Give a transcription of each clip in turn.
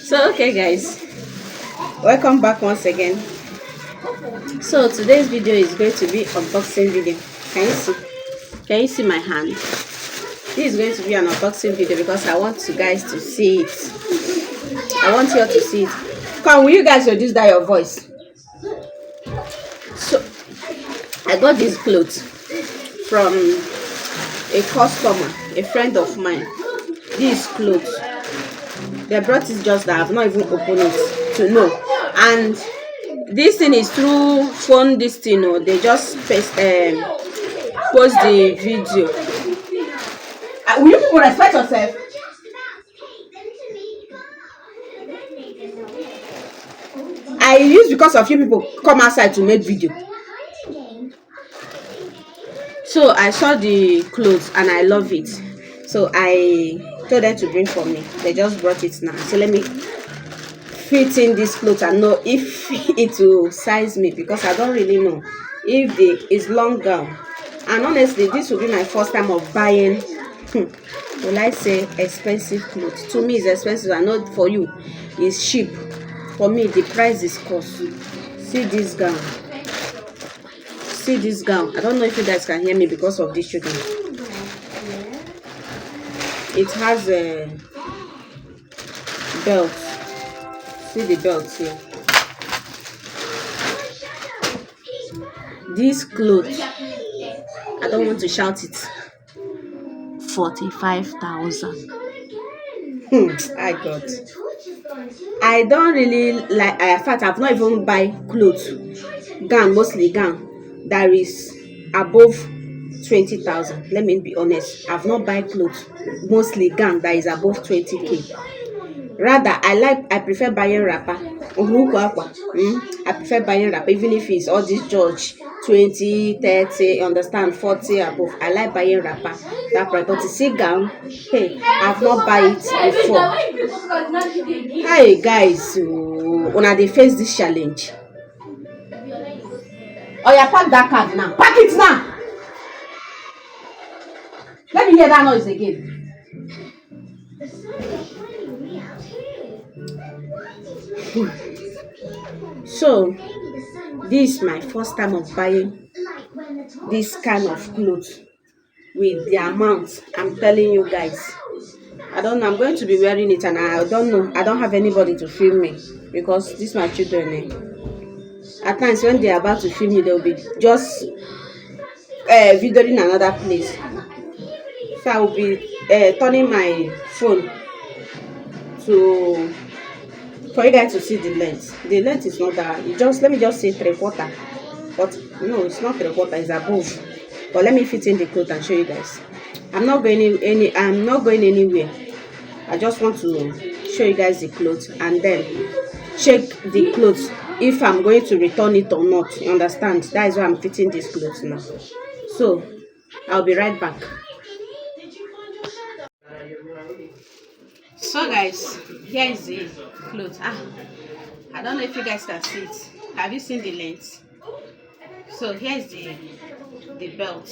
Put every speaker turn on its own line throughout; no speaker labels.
So okay guys, welcome back once again. So today's video is going to be unboxing video. Can you see my hand? This is going to be an unboxing video because I want you guys to see it. I want you all to see it. Come, will you guys reduce that your voice? So I got these clothes from a customer, a friend of mine. These clothes, they brought it just that I've not even opened it to know. And this thing is through phone. This thing, no, they just post the video. Will you people respect yourself? I use because of you people come outside to make video. So I saw the clothes and I love it. So I told them to bring for me. They just brought it now. So let me fit in this clothes and know if it will size me, because I don't really know if it's long gown. And honestly, this will be my first time of buying will I say expensive clothes. To me it's expensive. I know for you it's cheap. For me the price is cost. See this gown. See this gown. I don't know if you guys can hear me because of this children. It has a belt. See the belt here. This clothes, I don't want to shout it, 45,000. I got. I don't really like. In fact, I've not even buy clothes, gown, mostly gown that is above 20,000. Let me be honest. I've not buy clothes, mostly gown that is above 20K. Rather, I prefer buying wrapper. I prefer buying wrapper, even if it's all this George 20, 30, understand, 40 above. I like buying wrapper. That price. But to see gown, hey, I've not buy it before. Hey guys, when they face this challenge. Oh yeah, pack that card now. Pack it now. Let me hear that noise again. So this is my first time of buying this kind of clothes with the amount. I'm telling you guys, I don't know. I'm going to be wearing it and I don't know. I don't have anybody to film me because these my children. At times when they are about to film me, they'll be just videoing another place. So I will be turning my phone to for you guys to see the length. The length is not that. Let me just say 3/4. But no, it's not 3/4. It's above. But let me fit in the clothes and show you guys. I'm not going anywhere. I just want to show you guys the clothes and then check the clothes if I'm going to return it or not. You understand? That is why I'm fitting these clothes now. So I'll be right back. So guys, here is the clothes. I don't know if you guys can see it. Have you seen the length? So here is the belt.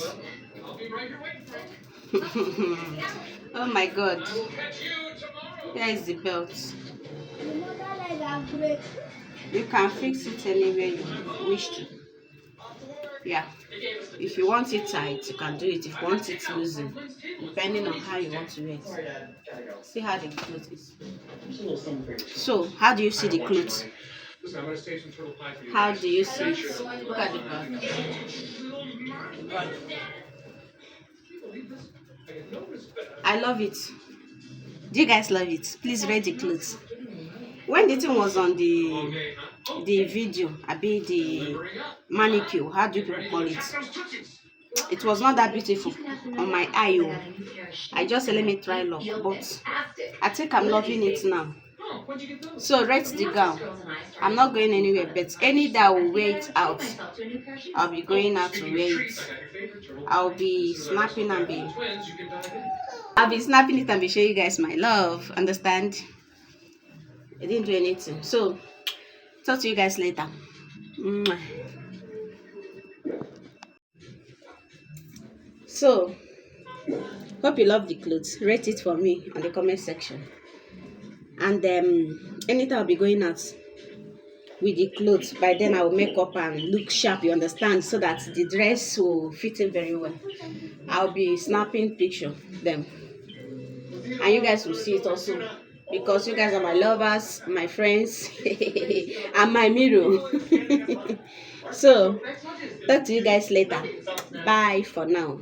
Oh my god. Here is the belt. You can fix it anywhere you wish to. Yeah. If you want it tight, you can do it. If you want it loosen, depending on how you want to wear it. See how the clothes is. So, how do you see the clothes? How do you see it? Look at the back. I love it. Do you guys love it? Please rate the clothes. When the thing was on the video, the manicure, how do you people call it? It was not that beautiful on my eye. I just said let me try luck, but I think I'm loving it now. So rate the gown. I'm not going anywhere, but any that will wear it out, I'll be going out to wear it. I'll be snapping it and be showing you guys my love. Understand? I didn't do anything. So talk to you guys later. So hope you love the clothes. Rate it for me on the comment section. And Anytime I'll be going out with the clothes, by then I will make up and look sharp, you understand, so that the dress will fit in very well. I'll be snapping picture them, and you guys will see it also, because you guys are my lovers, my friends, and my mirror. So talk to you guys later. Bye for now.